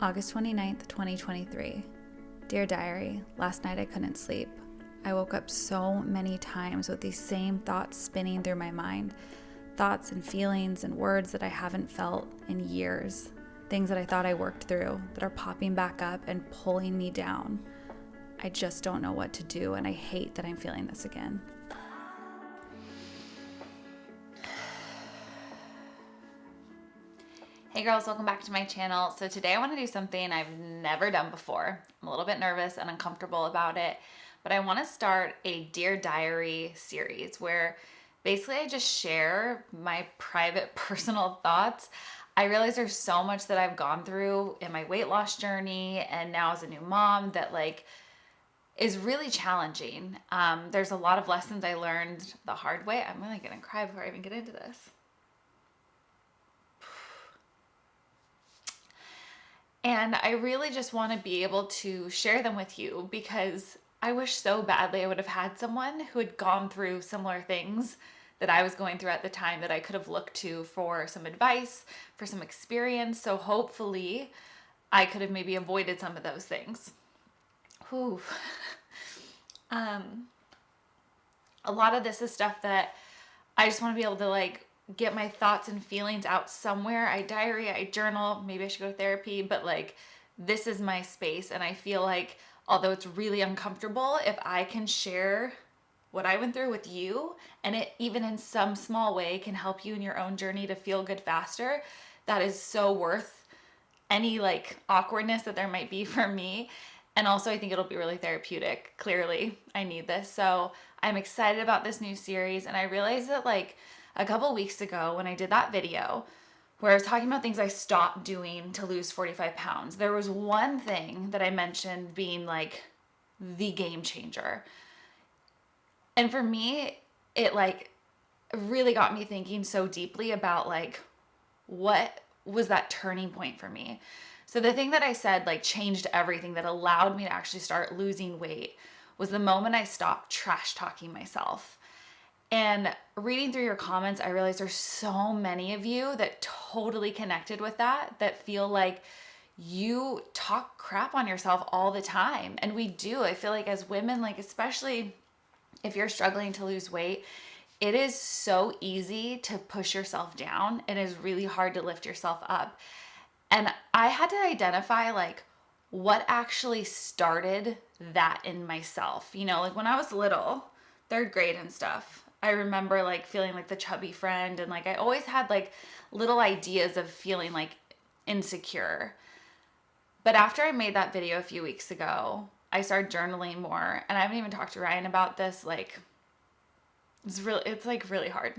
August 29th, 2023. Dear Diary, last night I couldn't sleep. I woke up so many times with these same thoughts spinning through my mind. Thoughts and feelings and words that I haven't felt in years. Things that I thought I worked through that are popping back up and pulling me down. I just don't know what to do, and I hate that I'm feeling this again. Hey girls, welcome back to my channel. So today I want to do something I've never done before. I'm a little bit nervous and uncomfortable about it, but I want to start a Dear Diary series where basically I just share my private personal thoughts. I realize there's so much that I've gone through in my weight loss journey and now as a new mom that is really challenging. There's a lot of lessons I learned the hard way. I'm really gonna cry before I even get into this. And I really just want to be able to share them with you because I wish so badly I would have had someone who had gone through similar things that I was going through at the time that I could have looked to for some advice, for some experience. So hopefully I could have maybe avoided some of those things. Whew. A lot of this is stuff that I just want to be able to get my thoughts and feelings out somewhere. I diary, I journal, maybe I should go to therapy, but this is my space. And I feel like although it's really uncomfortable, if I can share what I went through with you and it even in some small way can help you in your own journey to feel good faster, that is so worth any awkwardness that there might be for me. And also I think it'll be really therapeutic. Clearly I need this. So I'm excited about this new series. And I realized that a couple weeks ago when I did that video where I was talking about things I stopped doing to lose 45 pounds, there was one thing that I mentioned being the game changer. And for me, it really got me thinking so deeply about what was that turning point for me. So the thing that I said changed everything, that allowed me to actually start losing weight, was the moment I stopped trash talking myself. And reading through your comments, I realized there's so many of you that totally connected with that feel like you talk crap on yourself all the time. And we do. I feel like as women, especially if you're struggling to lose weight, it is so easy to push yourself down. It is really hard to lift yourself up. And I had to identify what actually started that in myself. When I was little, third grade and stuff, I remember feeling the chubby friend, and I always had little ideas of feeling insecure. But after I made that video a few weeks ago, I started journaling more, and I haven't even talked to Ryan about this. It's really hard.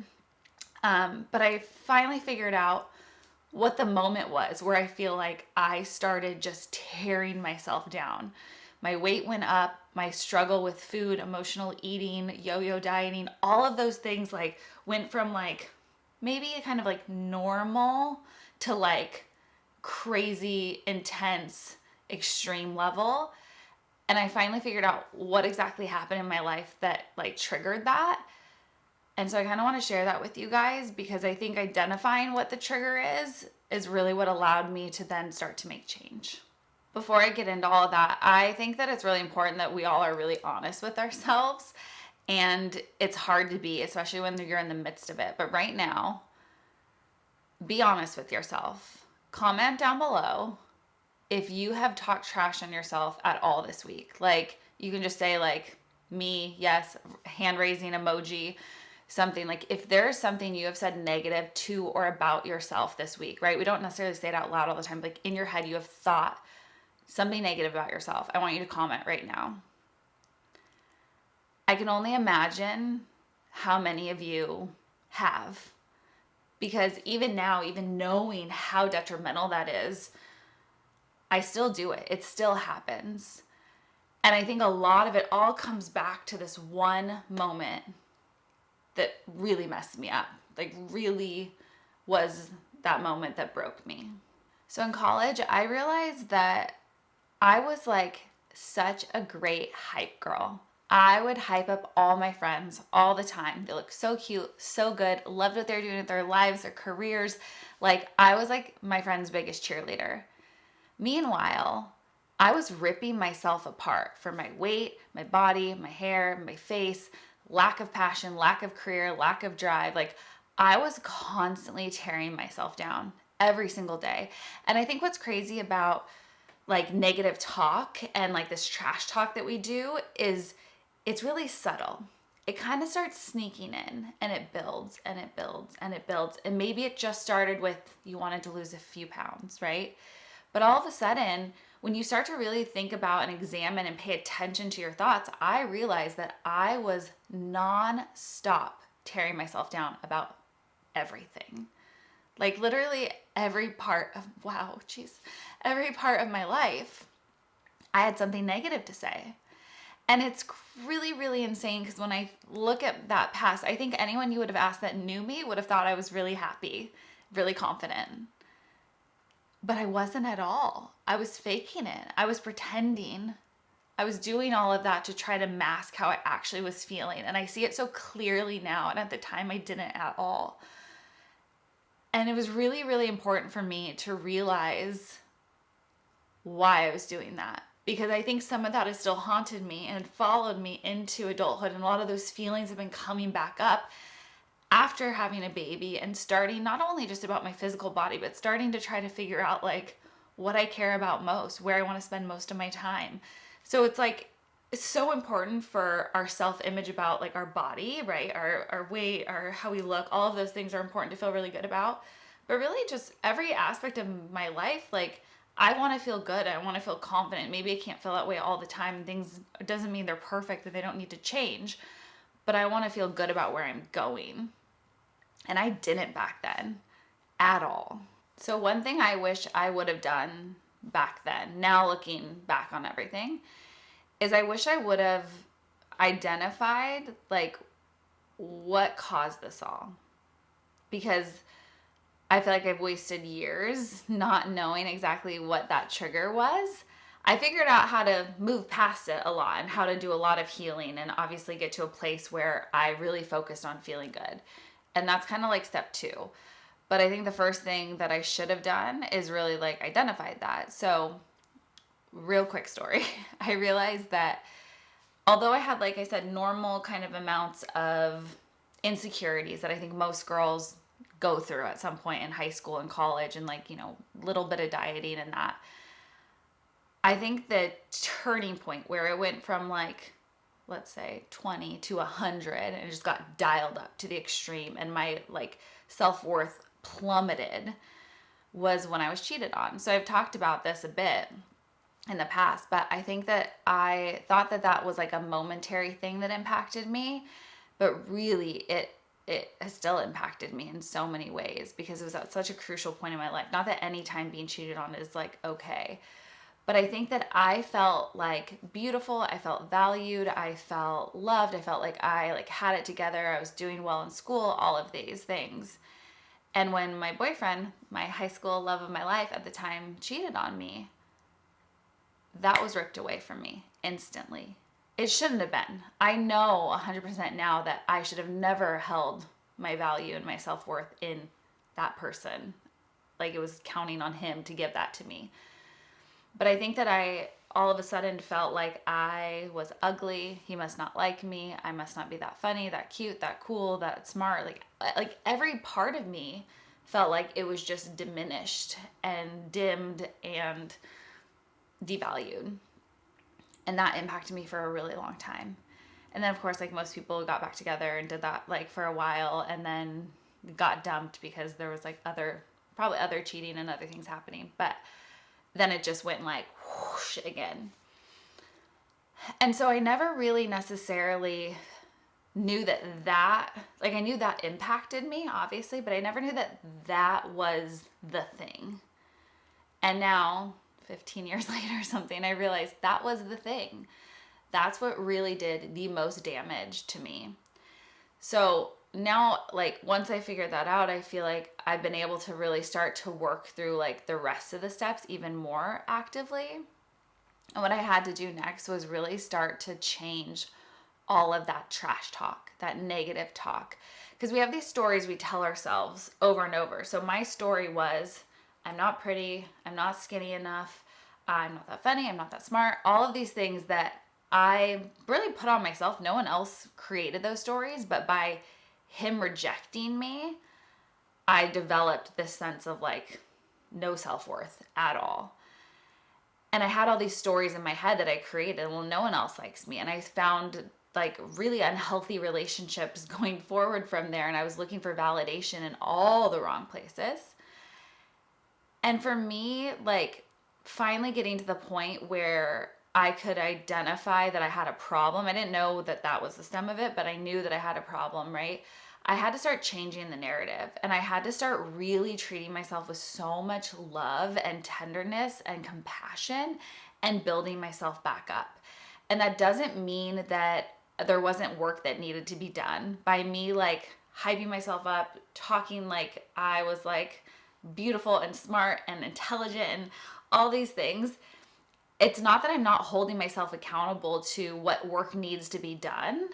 But I finally figured out what the moment was where I feel I started just tearing myself down. My weight went up, my struggle with food, emotional eating, yo-yo dieting, all of those things went from maybe a kind of normal to crazy, intense, extreme level. And I finally figured out what exactly happened in my life that triggered that. And so I kind of want to share that with you guys because I think identifying what the trigger is really what allowed me to then start to make change. Before I get into all of that, I think that it's really important that we all are really honest with ourselves. And it's hard to be, especially when you're in the midst of it. But right now, be honest with yourself. Comment down below if you have talked trash on yourself at all this week. You can just say me, yes, hand raising emoji, something. If there's something you have said negative to or about yourself this week, right? We don't necessarily say it out loud all the time, but in your head you have thought something negative about yourself. I want you to comment right now. I can only imagine how many of you have, because even now, even knowing how detrimental that is, I still do it. It still happens. And I think a lot of it all comes back to this one moment that really messed me up. Really was that moment that broke me. So in college, I realized that I was such a great hype girl. I would hype up all my friends all the time. They look so cute, so good, loved what they're doing with their lives, their careers. I was my friend's biggest cheerleader. Meanwhile, I was ripping myself apart for my weight, my body, my hair, my face, lack of passion, lack of career, lack of drive. Like, I was constantly tearing myself down every single day. And I think what's crazy about like negative talk and like this trash talk that we do is it's really subtle. It kind of starts sneaking in and it builds and it builds and it builds. And maybe it just started with you wanted to lose a few pounds, right? But all of a sudden, when you start to really think about and examine and pay attention to your thoughts, I realized that I was non-stop tearing myself down about everything. Like literally every part of, wow, geez, every part of my life, I had something negative to say. And it's really, really insane because when I look at that past, I think anyone you would have asked that knew me would have thought I was really happy, really confident. But I wasn't at all. I was faking it. I was pretending. I was doing all of that to try to mask how I actually was feeling. And I see it so clearly now. And at the time, I didn't at all. And it was really, really important for me to realize why I was doing that. Because I think some of that has still haunted me and followed me into adulthood. And a lot of those feelings have been coming back up after having a baby and starting not only just about my physical body, but starting to try to figure out like what I care about most, where I want to spend most of my time. So it's like, it's so important for our self-image about like our body, right? Our weight, our how we look, all of those things are important to feel really good about. But really just every aspect of my life, like I want to feel good. I want to feel confident. Maybe I can't feel that way all the time. Things, it doesn't mean they're perfect and they don't need to change, but I want to feel good about where I'm going. And I didn't back then at all. So one thing I wish I would have done back then, now looking back on everything, is I wish I would have identified like what caused this all. Because I feel like I've wasted years not knowing exactly what that trigger was. I figured out how to move past it a lot and how to do a lot of healing and obviously get to a place where I really focused on feeling good. And that's kind of like step 2. But I think the first thing that I should have done is really like identified that. So real quick story. I realized that although I had, like I said, normal kind of amounts of insecurities that I think most girls go through at some point in high school and college and like, you know, little bit of dieting and that. I think the turning point where it went from like, let's say 20 to 100 and it just got dialed up to the extreme and my like self-worth plummeted was when I was cheated on. So I've talked about this a bit in the past, but I think that I thought that that was like a momentary thing that impacted me, but really it has still impacted me in so many ways because it was at such a crucial point in my life. Not that any time being cheated on is like okay, but I think that I felt like beautiful, I felt valued, I felt loved, I felt like I like had it together, I was doing well in school, all of these things. And when my boyfriend, my high school love of my life at the time, cheated on me, that was ripped away from me instantly. It shouldn't have been. I know 100% now that I should have never held my value and my self-worth in that person. Like it was counting on him to give that to me. But I think that I all of a sudden felt like I was ugly. He must not like me. I must not be that funny, that cute, that cool, that smart. Like every part of me felt like it was just diminished and dimmed and devalued. And that impacted me for a really long time. And then of course, like most people got back together and did that like for a while and then got dumped because there was like probably other cheating and other things happening. But then it just went like whoosh again. And so I never really necessarily knew that like I knew that impacted me obviously, but I never knew that that was the thing. And now 15 years later or something, I realized that was the thing. That's what really did the most damage to me. So now, like, once I figured that out, I feel like I've been able to really start to work through like the rest of the steps even more actively. And what I had to do next was really start to change all of that trash talk, that negative talk. Because we have these stories we tell ourselves over and over. So my story was, I'm not pretty, I'm not skinny enough, I'm not that funny, I'm not that smart. All of these things that I really put on myself. No one else created those stories, but by him rejecting me, I developed this sense of like no self-worth at all. And I had all these stories in my head that I created. Well, no one else likes me. And I found like really unhealthy relationships going forward from there. And I was looking for validation in all the wrong places. And for me, like finally getting to the point where I could identify that I had a problem. I didn't know that that was the stem of it, but I knew that I had a problem, right? I had to start changing the narrative, and I had to start really treating myself with so much love and tenderness and compassion and building myself back up. And that doesn't mean that there wasn't work that needed to be done by me like hyping myself up, talking like I was like beautiful and smart and intelligent and all these things. It's not that I'm not holding myself accountable to what work needs to be done,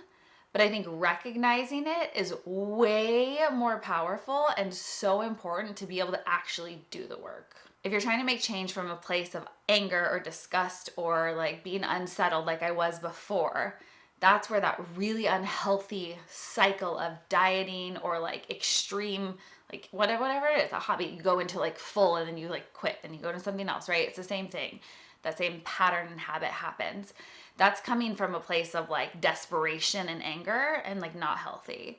but I think recognizing it is way more powerful and so important to be able to actually do the work. If you're trying to make change from a place of anger or disgust or like being unsettled like I was before, that's where that really unhealthy cycle of dieting or like extreme, like whatever it is, a hobby, you go into like full and then you like quit and you go to something else, right? It's the same thing. That same pattern and habit happens. That's coming from a place of like desperation and anger and like not healthy.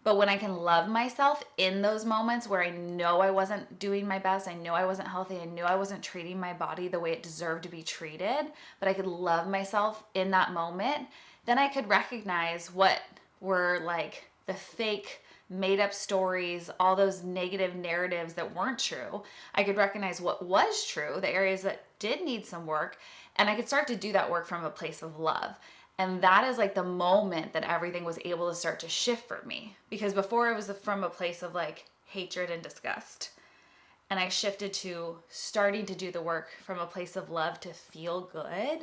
But when I can love myself in those moments where I know I wasn't doing my best, I know I wasn't healthy, I knew I wasn't treating my body the way it deserved to be treated, but I could love myself in that moment, then I could recognize what were like the fake made up stories, all those negative narratives that weren't true. I could recognize what was true, the areas that did need some work, and I could start to do that work from a place of love. And that is like the moment that everything was able to start to shift for me. Because before it was from a place of like hatred and disgust. And I shifted to starting to do the work from a place of love to feel good.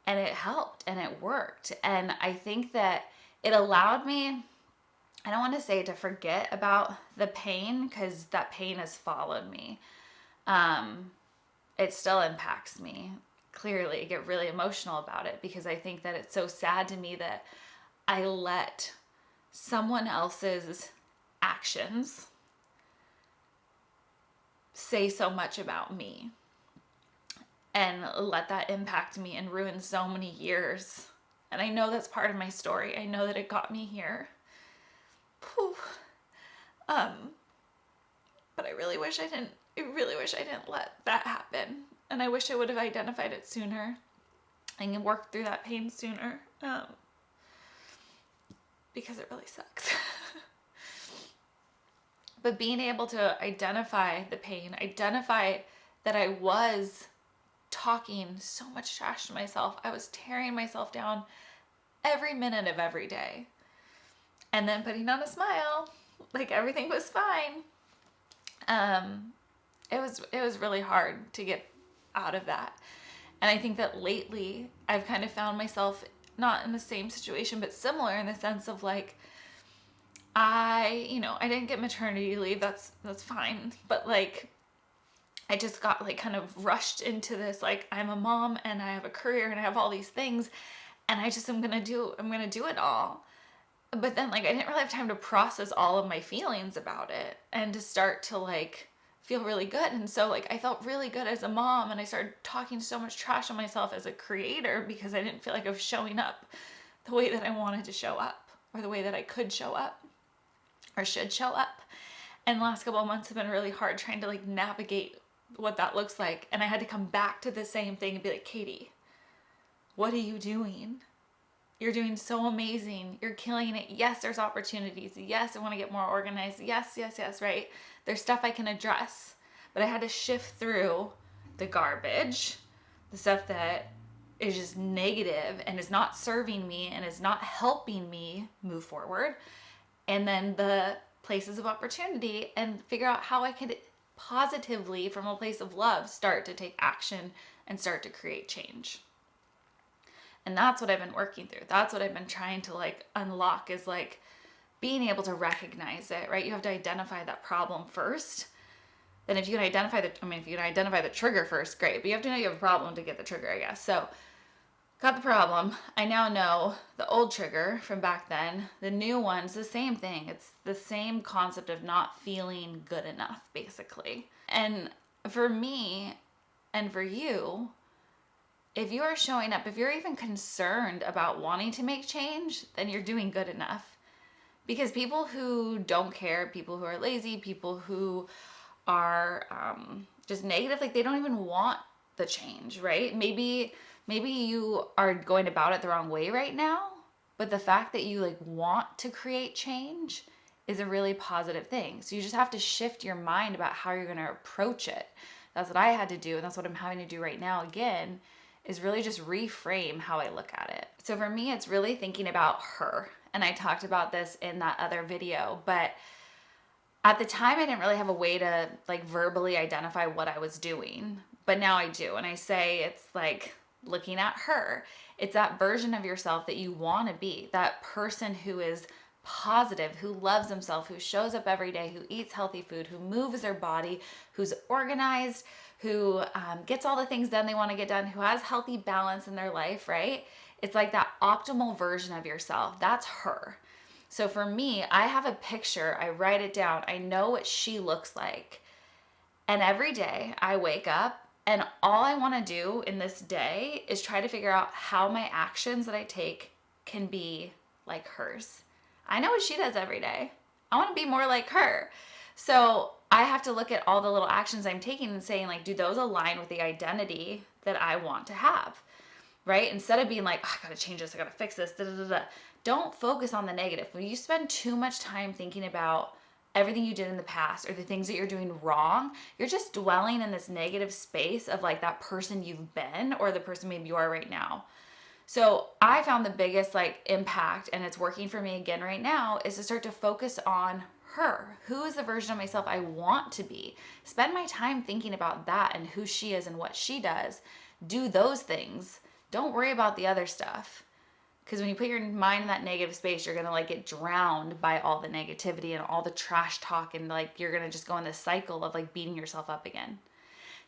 And it helped and it worked. And I think that it allowed me, I don't want to say to forget about the pain, because that pain has followed me. It still impacts me. Clearly, I get really emotional about it because I think that it's so sad to me that I let someone else's actions say so much about me and let that impact me and ruin so many years. And I know that's part of my story. I know that it got me here. Whew. But I really wish I didn't let that happen. And I wish I would have identified it sooner and worked through that pain sooner. Because it really sucks. But being able to identify the pain, identify that I was talking so much trash to myself. I was tearing myself down every minute of every day. And then putting on a smile, like everything was fine. It was really hard to get out of that. And I think that lately I've kind of found myself not in the same situation, but similar in the sense of like, I didn't get maternity leave. That's fine. But like, I just got like kind of rushed into this, like I'm a mom and I have a career and I have all these things and I'm going to do it all. But then like, I didn't really have time to process all of my feelings about it and to start to like feel really good. And so like I felt really good as a mom and I started talking so much trash on myself as a creator because I didn't feel like I was showing up the way that I wanted to show up or the way that I could show up or should show up. And the last couple of months have been really hard trying to like navigate what that looks like. And I had to come back to the same thing and be like, Katie, what are you doing? You're doing so amazing. You're killing it. Yes, there's opportunities. Yes, I want to get more organized. Yes, right? There's stuff I can address. But I had to shift through the garbage, the stuff that is just negative and is not serving me and is not helping me move forward. And then the places of opportunity and figure out how I could positively, from a place of love, start to take action and start to create change. And that's what I've been working through. That's what I've been trying to like unlock, is like being able to recognize it, right? You have to identify that problem first then if you can identify if you can identify the trigger first, great. But you have to know you have a problem to get the trigger, I guess. So got the problem. I now know the old trigger from back then. The new one's the same thing. It's the same concept of not feeling good enough, basically. And for me and for you, if you are showing up, if you're even concerned about wanting to make change, then you're doing good enough. Because people who don't care, people who are lazy, people who are just negative, like they don't even want the change, right? Maybe you are going about it the wrong way right now, but the fact that you like want to create change is a really positive thing. So you just have to shift your mind about how you're going to approach it. That's what I had to do, and that's what I'm having to do right now again, is really just reframe how I look at it. So for me, it's really thinking about her. And I talked about this in that other video, but at the time I didn't really have a way to like verbally identify what I was doing, but now I do. And I say it's like looking at her. It's that version of yourself that you want to be, that person who is positive, who loves himself, who shows up every day, who eats healthy food, who moves their body, who's organized, who gets all the things done they want to get done, who has healthy balance in their life, right? It's like that optimal version of yourself. That's her. So for me, I have a picture, I write it down, I know what she looks like. And every day I wake up and all I want to do in this day is try to figure out how my actions that I take can be like hers. I know what she does every day. I want to be more like her. So I have to look at all the little actions I'm taking and saying like, do those align with the identity that I want to have? Right? Instead of being like, oh, I gotta change this, I gotta fix this, da, da, da, da. Don't focus on the negative. When you spend too much time thinking about everything you did in the past or the things that you're doing wrong, you're just dwelling in this negative space of like that person you've been or the person maybe you are right now. So I found the biggest like impact, and it's working for me again right now, is to start to focus on her. Who is the version of myself I want to be? Spend my time thinking about that and who she is and what she does. Do those things. Don't worry about the other stuff. Because when you put your mind in that negative space, you're going to like get drowned by all the negativity and all the trash talk, and like you're going to just go in this cycle of like beating yourself up again.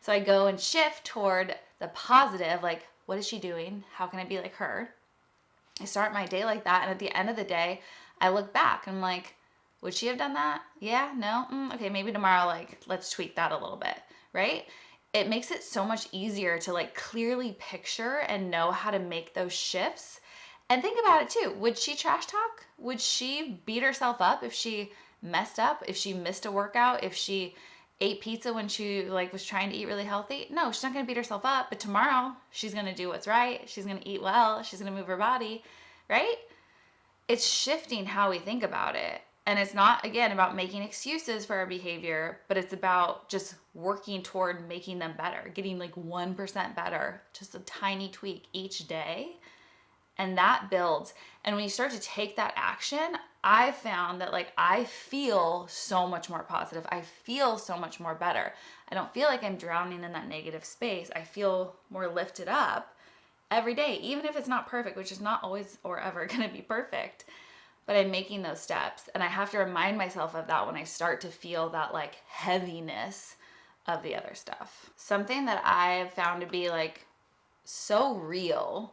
So I go and shift toward the positive, like what is she doing? How can I be like her? I start my day like that, and at the end of the day, I look back and I'm like, would she have done that? Yeah, no, okay, maybe tomorrow, like let's tweak that a little bit, right? It makes it so much easier to like clearly picture and know how to make those shifts. And think about it too. Would she trash talk? Would she beat herself up if she messed up? If she missed a workout? If she ate pizza when she like was trying to eat really healthy? No, she's not going to beat herself up. But tomorrow she's going to do what's right. She's going to eat well. She's going to move her body, right? It's shifting how we think about it. And it's not, again, about making excuses for our behavior, but it's about just working toward making them better, getting like 1% better, just a tiny tweak each day. And that builds. And when you start to take that action, I found that like I feel so much more positive. I feel so much more better. I don't feel like I'm drowning in that negative space. I feel more lifted up every day, even if it's not perfect, which is not always or ever going to be perfect. But I'm making those steps. And I have to remind myself of that when I start to feel that like heaviness of the other stuff. Something that I've found to be like so real.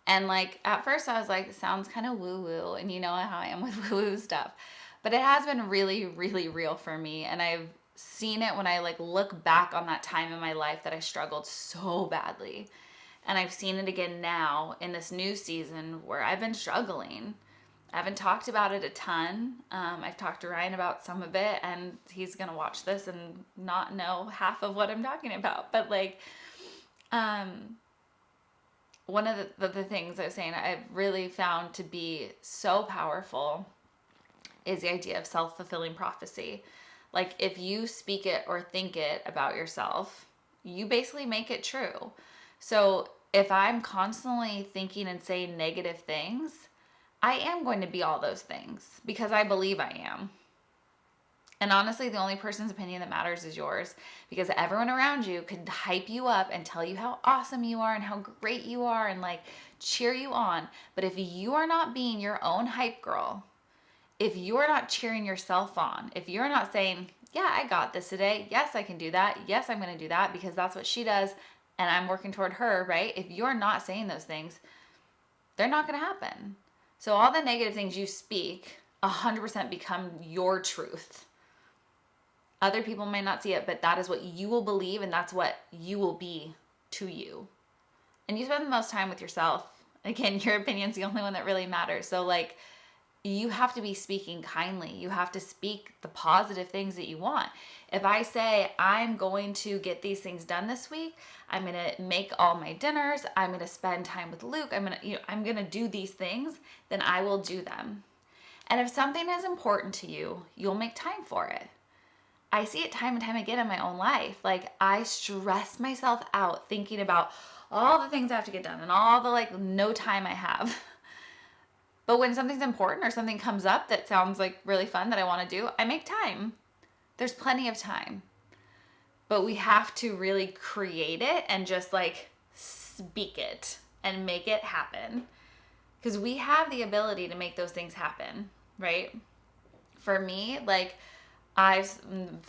And like at first I was like, it sounds kind of woo-woo, and you know how I am with woo-woo stuff. But it has been really, really real for me. And I've seen it when I like look back on that time in my life that I struggled so badly. And I've seen it again now in this new season where I've been struggling. I haven't talked about it a ton. I've talked to Ryan about some of it, and he's gonna watch this and not know half of what I'm talking about. But like, one of the things I was saying I've really found to be so powerful is the idea of self-fulfilling prophecy. Like if you speak it or think it about yourself, you basically make it true. So if I'm constantly thinking and saying negative things, I am going to be all those things because I believe I am. And honestly, the only person's opinion that matters is yours, because everyone around you could hype you up and tell you how awesome you are and how great you are and like cheer you on. But if you are not being your own hype girl, if you're not cheering yourself on, if you're not saying, yeah, I got this today. Yes, I can do that. Yes, I'm going to do that because that's what she does and I'm working toward her, right? If you're not saying those things, they're not going to happen. So all the negative things you speak 100% become your truth. Other people may not see it, but that is what you will believe and that's what you will be to you. And you spend the most time with yourself. Again, your opinion's the only one that really matters. So like, you have to be speaking kindly. You have to speak the positive things that you want. If I say, I'm going to get these things done this week, I'm going to make all my dinners, I'm going to spend time with Luke, I'm going to do these things, then I will do them. And if something is important to you, you'll make time for it. I see it time and time again in my own life. Like, I stress myself out thinking about all the things I have to get done and all the like no time I have. But when something's important or something comes up that sounds like really fun that I want to do, I make time. There's plenty of time. But we have to really create it and just like speak it and make it happen. Because we have the ability to make those things happen, right? For me, like, I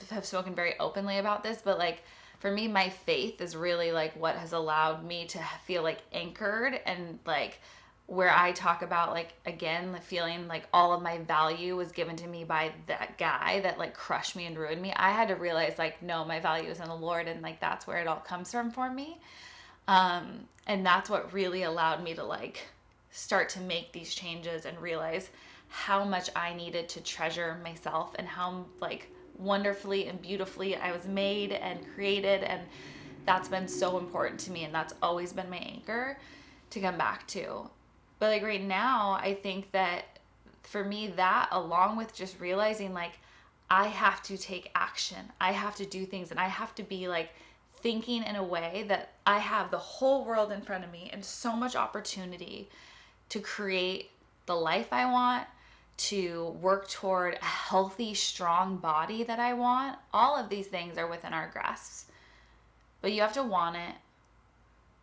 have spoken very openly about this, but like for me, my faith is really like what has allowed me to feel like anchored and like where I talk about like, again, the feeling like all of my value was given to me by that guy that like crushed me and ruined me. I had to realize like, no, my value is in the Lord and like that's where it all comes from for me. And that's what really allowed me to like start to make these changes and realize how much I needed to treasure myself and how like wonderfully and beautifully I was made and created. And that's been so important to me. And that's always been my anchor to come back to. But like right now, I think that for me, that along with just realizing like I have to take action, I have to do things, and I have to be like thinking in a way that I have the whole world in front of me and so much opportunity to create the life I want, to work toward a healthy, strong body that I want. All of these things are within our grasps. But you have to want it.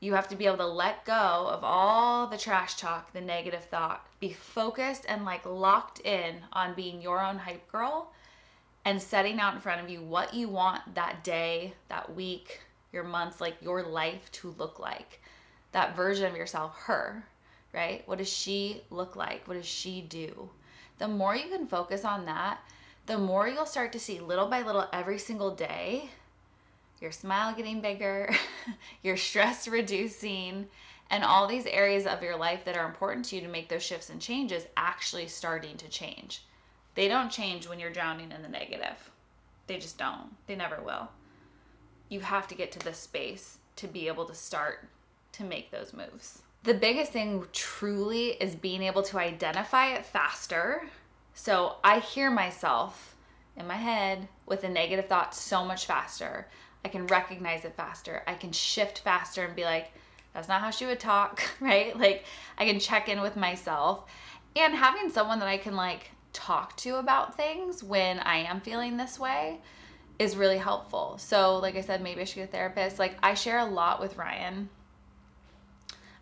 You have to be able to let go of all the trash talk, the negative thought, be focused and like locked in on being your own hype girl and setting out in front of you what you want that day, that week, your month, like your life to look like. That version of yourself, her, right? What does she look like? What does she do? The more you can focus on that, the more you'll start to see little by little every single day, your smile getting bigger, your stress reducing, and all these areas of your life that are important to you to make those shifts and changes actually starting to change. They don't change when you're drowning in the negative. They just don't. They never will. You have to get to this space to be able to start to make those moves. The biggest thing truly is being able to identify it faster. So I hear myself in my head with a negative thought so much faster. I can recognize it faster. I can shift faster and be like, that's not how she would talk, right? Like I can check in with myself, and having someone that I can like talk to about things when I am feeling this way is really helpful. So like I said, maybe I should get a therapist. Like I share a lot with Ryan.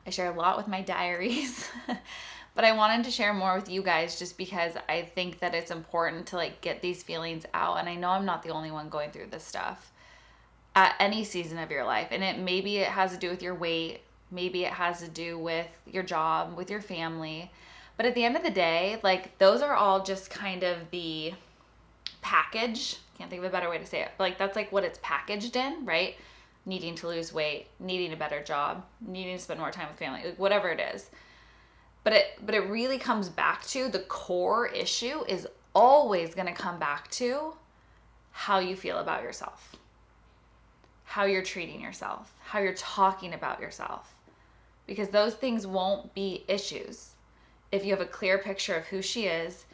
I share a lot with my diaries, but I wanted to share more with you guys just because I think that it's important to like get these feelings out. And I know I'm not the only one going through this stuff at any season of your life. And maybe it has to do with your weight. Maybe it has to do with your job, with your family. But at the end of the day, like those are all just kind of the package. Can't think of a better way to say it. But like that's like what it's packaged in, right? Needing to lose weight, needing a better job, needing to spend more time with family, like whatever it is. But it really comes back to the core issue is always going to come back to how you feel about yourself, how you're treating yourself, how you're talking about yourself, because those things won't be issues if you have a clear picture of who she is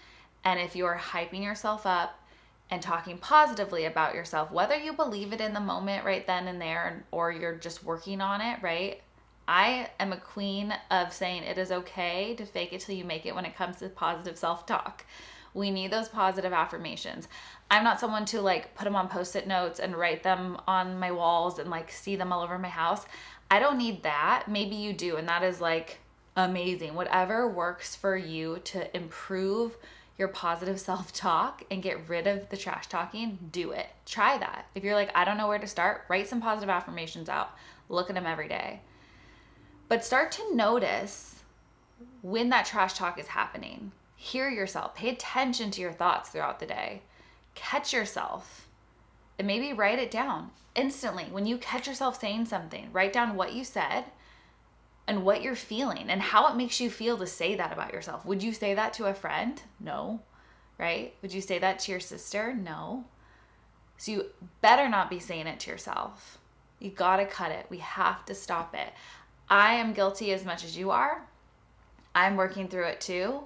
and if you're hyping yourself up and talking positively about yourself, whether you believe it in the moment right then and there, or you're just working on it, right? I am a queen of saying it is okay to fake it till you make it when it comes to positive self-talk. We need those positive affirmations. I'm not someone to like put them on Post-it notes and write them on my walls and like see them all over my house. I don't need that. Maybe you do, and that is like amazing. Whatever works for you to improve your positive self-talk and get rid of the trash talking, do it. Try that. If you're like, I don't know where to start, write some positive affirmations out. Look at them every day. But start to notice when that trash talk is happening. Hear yourself. Pay attention to your thoughts throughout the day. Catch yourself and maybe write it down instantly. When you catch yourself saying something, write down what you said and what you're feeling and how it makes you feel to say that about yourself. Would you say that to a friend? No, right? Would you say that to your sister? No. So you better not be saying it to yourself. You gotta cut it. We have to stop it. I am guilty as much as you are. I'm working through it too,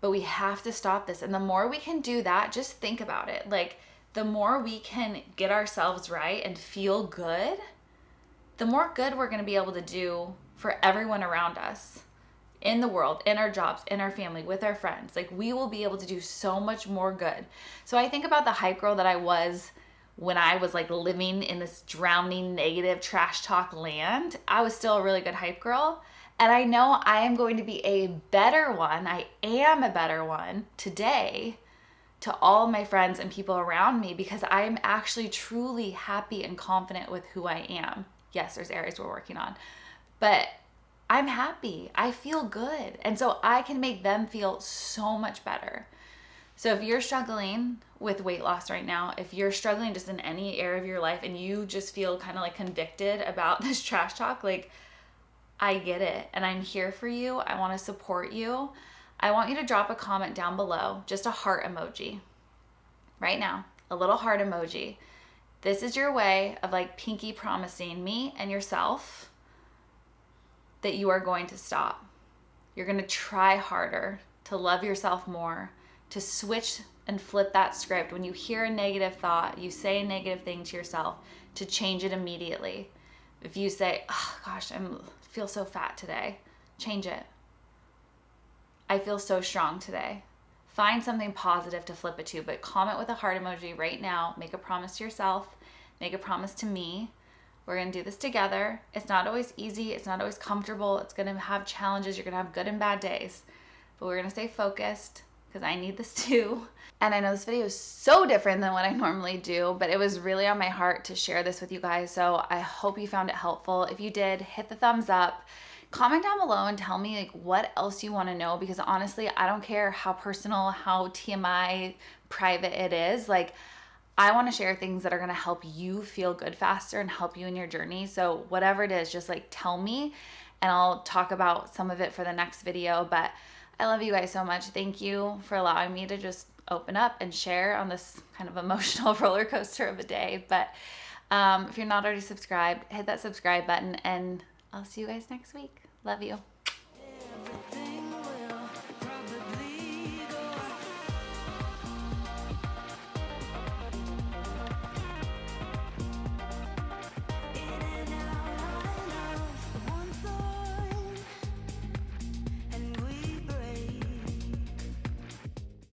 but we have to stop this. And the more we can do that, just think about it. Like, the more we can get ourselves right and feel good, the more good we're going to be able to do for everyone around us in the world, in our jobs, in our family, with our friends. Like, we will be able to do so much more good. So I think about the hype girl that I was when I was like living in this drowning negative trash talk land. I was still a really good hype girl. And I know I am going to be a better one. I am a better one today to all my friends and people around me because I am actually truly happy and confident with who I am. Yes, there's areas we're working on, but I'm happy. I feel good. And so I can make them feel so much better. So if you're struggling with weight loss right now, if you're struggling just in any area of your life and you just feel kind of like convicted about this trash talk, like, I get it and I'm here for you. I want to support you. I want you to drop a comment down below, just a heart emoji right now, a little heart emoji. This is your way of like pinky promising me and yourself that you are going to stop. You're going to try harder to love yourself more, to switch and flip that script. When you hear a negative thought, you say a negative thing to yourself, to change it immediately. If you say, oh gosh, I feel so fat today, change it. I feel so strong today. Find something positive to flip it to, but comment with a heart emoji right now. Make a promise to yourself. Make a promise to me. We're going to do this together. It's not always easy. It's not always comfortable. It's going to have challenges. You're going to have good and bad days, but we're going to stay focused because I need this too. And I know this video is so different than what I normally do, but it was really on my heart to share this with you guys. So I hope you found it helpful. If you did, hit the thumbs up. Comment down below and tell me like what else you want to know, because honestly, I don't care how personal, how TMI private it is. Like, I want to share things that are going to help you feel good faster and help you in your journey. So whatever it is, just like tell me and I'll talk about some of it for the next video. But I love you guys so much. Thank you for allowing me to just open up and share on this kind of emotional roller coaster of a day. But if you're not already subscribed, hit that subscribe button and I'll see you guys next week. Love you.